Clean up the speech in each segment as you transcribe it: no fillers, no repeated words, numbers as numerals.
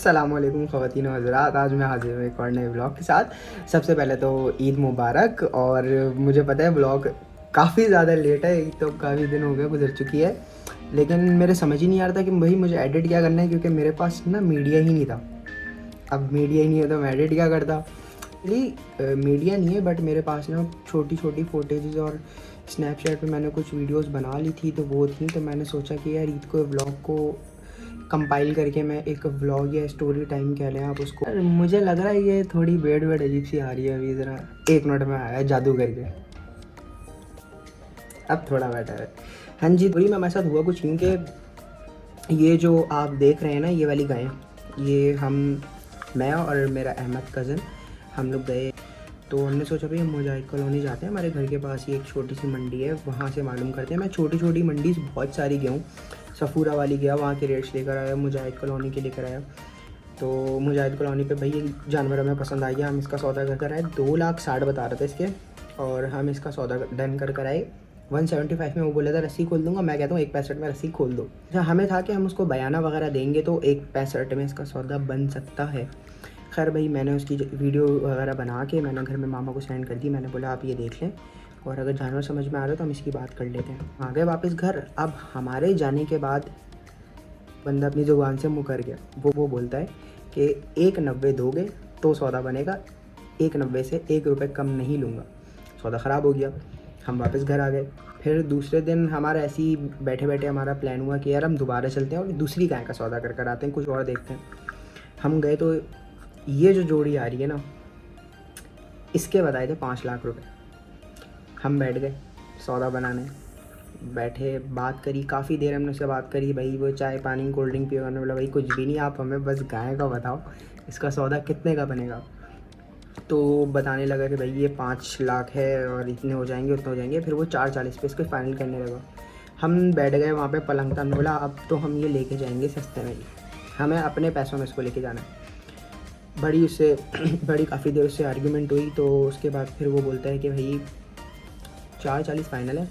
अस्सलामुअलैकुम ख़वातीन व हज़रात, आज मैं हाजिर हूँ एक और नए ब्लॉग के साथ। सबसे पहले तो ईद मुबारक। और मुझे पता है ब्लॉग काफ़ी ज़्यादा लेट है, ईद तो काफ़ी दिन हो गए गुजर चुकी है, लेकिन मेरे समझ ही नहीं आ रहा था कि भाई मुझे एडिट क्या करना है, क्योंकि मेरे पास ना मीडिया ही नहीं था। अब मीडिया ही नहीं है तो मैं एडिट क्या करता। मीडिया नहीं है बट मेरे पास ना छोटी छोटी फुटेजेस और स्नैपचैट पे मैंने कुछ वीडियोस बना ली थी, तो वो थी। तो मैंने सोचा कि यार ईद को व्लॉग को कंपाइल करके मैं एक व्लॉग या स्टोरी टाइम कह लें आप उसको। मुझे लग रहा है ये थोड़ी बेड अजीब सी आ रही है। अभी ज़रा 1 मिनट में आया जादू करके, अब थोड़ा बेटर है। हाँ जी, थोड़ी में हमारे साथ हुआ कुछ यूँ कि ये जो आप देख रहे हैं ना, ये वाली गायें, ये मैं और मेरा अहमद कज़न हम लोग गए। तो हमने सोचा भाई हम मुजाहिद कॉलोनी जाते हैं, हमारे घर के पास ही एक छोटी सी मंडी है, वहाँ से मालूम करते हैं। मैं छोटी छोटी मंडी बहुत सारी गया हूँ, सफूरा वाली गया, वहाँ के रेट्स लेकर आया, मुजाहिद कॉलोनी के लेकर आया। तो मुजाहिद कॉलोनी पे भाई एक जानवर हमें पसंद आ गया, हम इसका सौदा कर आए। 2,60,000 बता रहे थे इसके, और हम इसका सौदा डन कर आए 175 में। वो बोला था रस्सी खोल दूंगा, मैं कहता हूँ 1,65 में रस्सी खोल दो। अच्छा, हमें था कि हम उसको बयाना वगैरह देंगे तो 1,65 में इसका सौदा बन सकता है। खैर भाई, मैंने उसकी वीडियो वगैरह बना के मैंने घर में मामा को सेंड कर दी। मैंने बोला आप ये देख लें, और अगर जानवर समझ में आ रहा है तो हम इसकी बात कर लेते हैं। आ गए वापस घर। अब हमारे जाने के बाद बंदा अपनी ज़ुबान से मुकर गया। वो बोलता है कि 1,90 दोगे तो सौदा बनेगा, 1,90 से 1 रुपये कम नहीं लूँगा। सौदा ख़राब हो गया, हम वापस घर आ गए। फिर दूसरे दिन हमारा ऐसे ही बैठे बैठे हमारा प्लान हुआ कि यार हम दोबारा चलते हैं और दूसरी गाय का सौदा कर आते हैं, कुछ और देखते हैं। हम गए तो ये जो जोड़ी आ रही है ना, इसके बताए थे 5 लाख रुपए। हम बैठ गए सौदा बनाने, बैठे बात करी, काफ़ी देर हमने उससे बात करी। भाई वो चाय पानी कोल्ड ड्रिंक पिएगा, हमने बोला भाई कुछ भी नहीं, आप हमें बस गाय का बताओ, इसका सौदा कितने का बनेगा। तो बताने लगा कि भाई ये 5 लाख है और इतने हो जाएंगे उतने हो जाएंगे। फिर वो 4,40 पे इसको फाइनल करने लगा। हम बैठ गए वहाँ पे पलंग था, हमने बोला अब तो हम ये लेके जाएंगे सस्ते में, हमें अपने पैसों में इसको लेके जाना है। बड़ी काफ़ी देर उससे आर्ग्यूमेंट हुई। तो उसके बाद फिर वो बोलता है कि भाई 4,40 फाइनल है,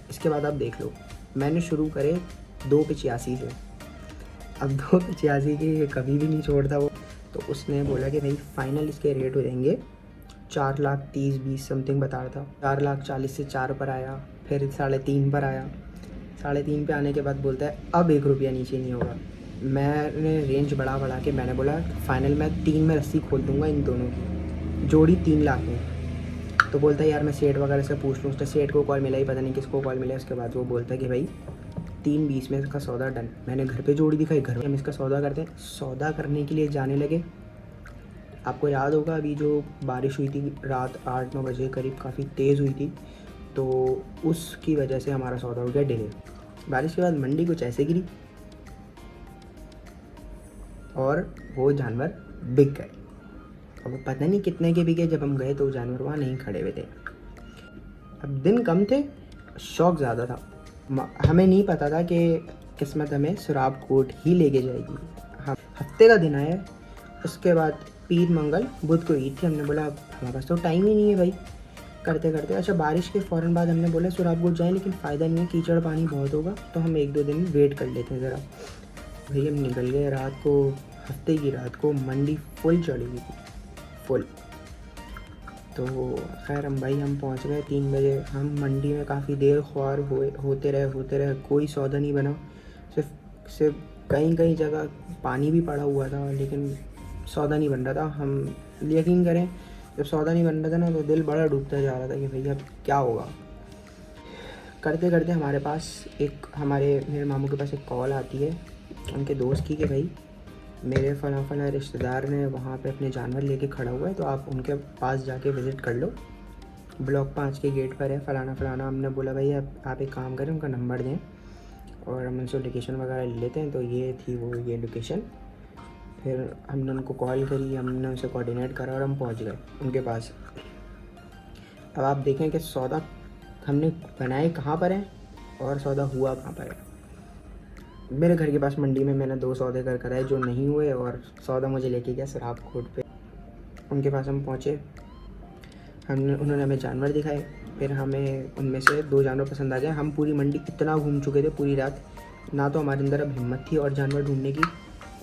इसके बाद आप देख लो। मैंने शुरू करे 2,85 से, अब 2,85 की कभी भी नहीं छोड़ता वो। तो उसने बोला कि भाई फाइनल इसके रेट हो जाएंगे 4,30,20 समथिंग बता रहा था। 4,40,000 से 4 पर आया, फिर 3.5 पर आया। 3.5 पे आने के बाद बोलता है अब 1 रुपया नीचे नहीं होगा। मैंने रेंज बढ़ा के मैंने बोला फाइनल मैं 3 में रस्सी खोल दूंगा इन दोनों की, जोड़ी 3 लाख में। तो बोलता है यार मैं सेठ वगैरह से पूछ लूँ। उसने सेठ को कॉल मिला ही, पता नहीं किसको कॉल मिला। उसके बाद वो बोलता है कि भाई 3,20 में इसका सौदा डन। मैंने घर पे जोड़ी दिखाई, घर में हम इसका सौदा करते हैं। सौदा करने के लिए जाने लगे। आपको याद होगा अभी जो बारिश हुई थी रात 8-9 बजे करीब, काफ़ी तेज़ हुई थी, तो उसकी वजह से हमारा सौदा हो गया डिले। बारिश के बाद मंडी कुछ ऐसे गिरी और वो जानवर बिक गए। अब वो पता नहीं कितने के बिके, जब हम गए तो जानवर वहाँ नहीं खड़े हुए थे। अब दिन कम थे, शौक ज़्यादा था। हमें नहीं पता था कि किस्मत हमें सुराब कोट ही लेके जाएगी। हम हफ्ते का दिन आया, उसके बाद पीर मंगल बुध को ईद थी। हमने बोला अब हमारे पास तो टाइम ही नहीं है भाई, करते करते। अच्छा, बारिश के फ़ौरन बाद हमने बोला सुराब कोट जाएँ, लेकिन फ़ायदा नहीं है, कीचड़ पानी बहुत होगा, तो हम 1-2 दिन वेट कर लेते हैं ज़रा। भाई हम निकल गए रात को, हफ्ते की रात को। मंडी फुल चढ़ी हुई थी, फुल। तो खैर हम पहुंच गए 3 बजे। हम मंडी में काफ़ी देर ख्वार होते रहे, कोई सौदा नहीं बना। सिर्फ कहीं जगह पानी भी पड़ा हुआ था, लेकिन सौदा नहीं बन रहा था। हम यकीन करें, जब सौदा नहीं बन रहा था ना, तो दिल बड़ा डूबता जा रहा था कि भैया अब क्या होगा। करते करते हमारे पास मेरे मामू के पास एक कॉल आती है उनके दोस्त की कि भाई मेरे फला रिश्तेदार ने वहाँ पे अपने जानवर लेके खड़ा हुआ है, तो आप उनके पास जाके विज़िट कर लो, ब्लॉक 5 के गेट पर है, फलाना। हमने बोला भाई आप एक काम करें, उनका नंबर दें और हम उनसे लोकेशन वगैरह ले लेते हैं। तो ये थी ये लोकेशन। फिर हमने उनको कॉल करी, हमने उनसे कोऑर्डिनेट करा और हम पहुँच गए उनके पास। अब आप देखें कि सौदा हमने बनाए कहाँ पर है और सौदा हुआ कहाँ पर है। मेरे घर के पास मंडी में मैंने 2 सौदे कर आए जो नहीं हुए, और सौदा मुझे लेके गया सराब कोट पे। उनके पास हम पहुँचे, उन्होंने हमें जानवर दिखाए। फिर हमें उनमें से 2 जानवर पसंद आ गए। हम पूरी मंडी इतना घूम चुके थे पूरी रात, ना तो हमारे अंदर अब हिम्मत थी और जानवर ढूंढने की,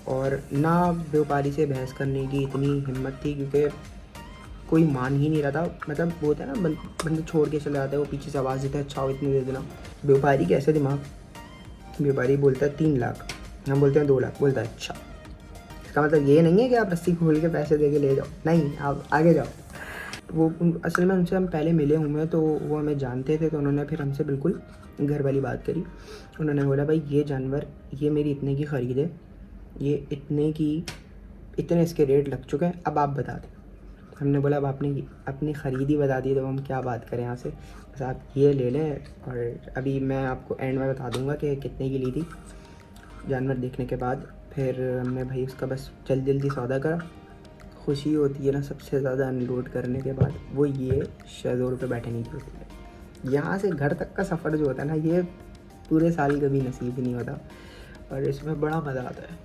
और ना व्यापारी से बहस करने की इतनी हिम्मत थी, क्योंकि कोई मान ही नहीं रहा था। मतलब वो होता है ना, बंदे छोड़ के चले जाते हैं, वो पीछे से आवाज़ देता है अच्छा इतने दे देना। व्यापारी कैसे दिमाग, व्यापारी बोलता है 3 लाख, हम बोलते हैं 2 लाख, बोलता है अच्छा। इसका मतलब ये नहीं है कि आप रस्सी खोल के पैसे दे के ले जाओ, नहीं, आप आगे जाओ। वो असल में उनसे हम पहले मिले हुए हैं, तो वो हमें जानते थे, तो उन्होंने फिर हमसे बिल्कुल घर वाली बात करी। उन्होंने बोला भाई ये जानवर, ये मेरी इतने की ख़रीद है, ये इतने इसके रेट लग चुके हैं, अब आप बता दें। हमने बोला अब आपने अपनी ख़रीद ही बता दी, तो हम क्या बात करें यहाँ से, बस आप ये ले लें। और अभी मैं आपको एंड में बता दूँगा कि कितने की ली थी। जानवर देखने के बाद फिर हमने भाई उसका बस जल्दी सौदा करा। खुशी होती है ना सबसे ज़्यादा अनलोड करने के बाद, वो ये शेज़ोर पे बैठे नहीं होती है। यहाँ से घर तक का सफ़र जो होता है ना, ये पूरे साल कभी नसीब नहीं होता, और इसमें बड़ा मज़ा आता है।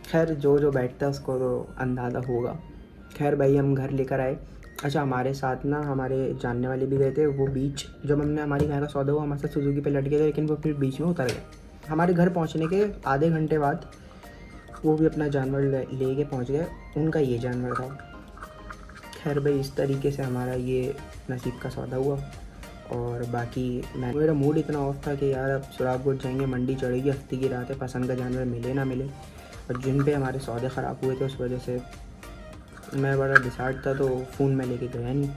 खैर जो बैठता है उसको तो अंदाज़ा होगा। खैर भाई हम घर लेकर आए। अच्छा, हमारे साथ ना हमारे जानने वाले भी गए थे। वो बीच जब हमने हमारी घर का सौदा हुआ, हमारे साथ सुजुकी पे लट गए थे, लेकिन वो फिर बीच में उतर गए। हमारे घर पहुँचने के आधे घंटे बाद वो भी अपना जानवर ले के पहुँच गए। उनका ये जानवर था। खैर भाई इस तरीके से हमारा ये नसीब का सौदा हुआ। और बाकी मेरा मूड इतना ऑफ था कि यार अब सुरागपुर जाएंगे, मंडी चढ़ेगी, हफ्ते की रात है, पसंद का जानवर मिले ना मिले। और जिन पे हमारे सौदे ख़राब हुए थे उस वजह से मैं बड़ा डिसाइड था, तो फ़ोन में लेके गया नहीं,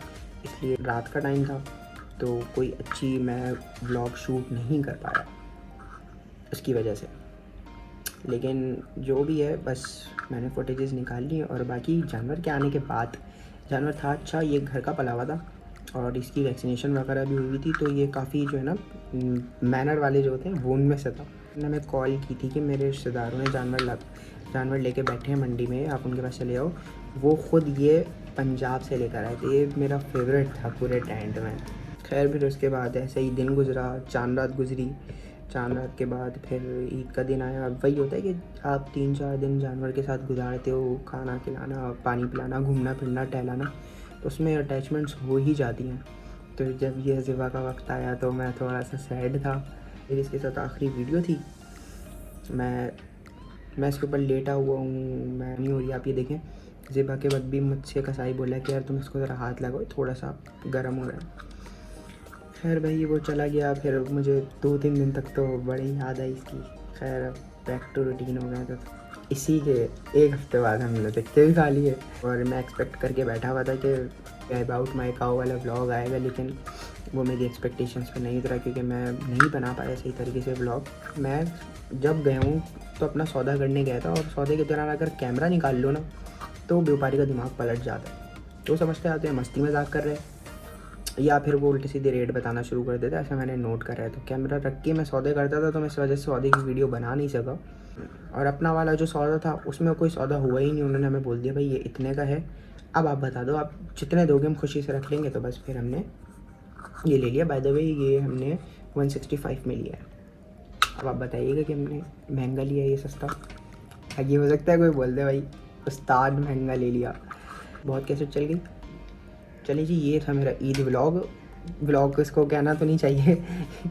इसलिए रात का टाइम था, तो कोई अच्छी मैं व्लॉग शूट नहीं कर पाया उसकी वजह से। लेकिन जो भी है, बस मैंने फुटेजेस निकाल ली। और बाकी जानवर के आने के बाद जानवर था अच्छा, ये घर का पला हुआ था और इसकी वैक्सीनेशन वगैरह भी हुई थी, तो ये काफ़ी जो है ना मैनर वाले जो होते हैं वो उनमें से था। मैंने कॉल की थी कि मेरे रिश्तेदारों ने जानवर लेके बैठे हैं मंडी में, आप उनके पास चले जाओ। वो ख़ुद ये पंजाब से लेकर आए थे। ये मेरा फेवरेट था पूरे टेंट में। खैर फिर उसके बाद ऐसे ही दिन गुजरा, चांद रात गुजरी। चांद रात के बाद फिर ईद का दिन आया। वही होता है कि आप 3-4 दिन जानवर के साथ गुजारते हो, खाना खिलाना, पानी पिलाना, घूमना फिरना, टहलाना, तो उसमें अटैचमेंट्स हो ही जाती हैं। तो जब ये ज़िबा का वक्त आया तो मैं थोड़ा सा सैड था। फिर इसके साथ आखिरी वीडियो थी। मैं इसके ऊपर लेटा हुआ हूँ, मैं नहीं हो रही, आप ये देखें। ज़िबा के बाद भी मुझसे कसाई बोला कि यार तुम इसको ज़रा हाथ लगाओ, थोड़ा सा गर्म हो रहा है। खैर भाई वो चला गया। फिर मुझे 2-3 दिन तक तो बड़ी याद आई इसकी। खैर अब बैक टू रूटीन हो गया। तो इसी के 1 हफ्ते बाद हम लोग देखते भी खा लिए। और मैं एक्सपेक्ट करके बैठा हुआ था कि अबाउट माई काऊ वाला व्लॉग आएगा, लेकिन वो मेरी एक्सपेक्टेशंस पे नहीं उतरा, क्योंकि मैं नहीं बना पाया सही तरीके से व्लॉग। मैं जब गया हूँ तो अपना सौदा करने गया था, और सौदे के दौरान अगर कैमरा निकाल लो ना तो व्यापारी का दिमाग पलट जाता है। तो समझते आते हैं मस्ती मजाक कर रहे हैं, या फिर वो उल्टी सीधी रेट बताना शुरू कर देता है। ऐसा मैंने नोट करा है। तो कैमरा रख के मैं सौदे करता था, तो मैं इस वजह से सौदे की वीडियो बना नहीं सका। और अपना वाला जो सौदा था उसमें कोई सौदा हुआ ही नहीं। उन्होंने हमें बोल दिया भाई ये इतने का है, अब आप बता दो, आप जितने दोगे हम खुशी से रख लेंगे। तो बस फिर हमने ये ले लिया। बाय द वे ये हमने 165 में लिया है। अब आप बताइएगा कि हमने महंगा लिया है ये सस्ता। आगे हो सकता है कोई बोल दे भाई उस्ताद महंगा ले लिया। बहुत कैसेट चल गई। चलिए जी, ये था मेरा ईद व्लॉग इसको कहना तो नहीं चाहिए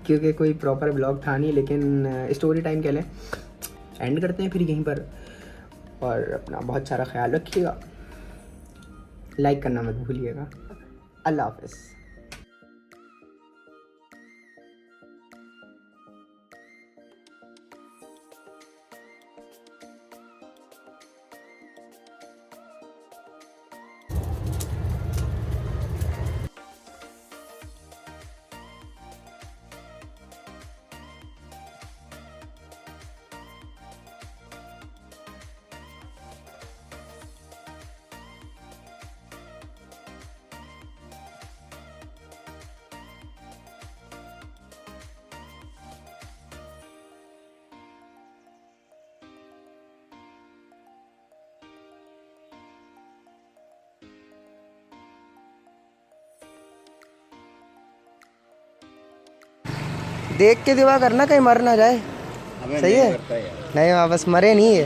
क्योंकि कोई प्रॉपर व्लॉग था नहीं, लेकिन स्टोरी टाइम कह लें। एंड करते हैं फिर यहीं पर, और अपना बहुत सारा ख्याल रखिएगा, लाइक करना मत भूलिएगा। अल्लाह हाफ़िज़। देख के दुआ करना कहीं मर ना जाए। सही है? नहीं वापस मरे नहीं है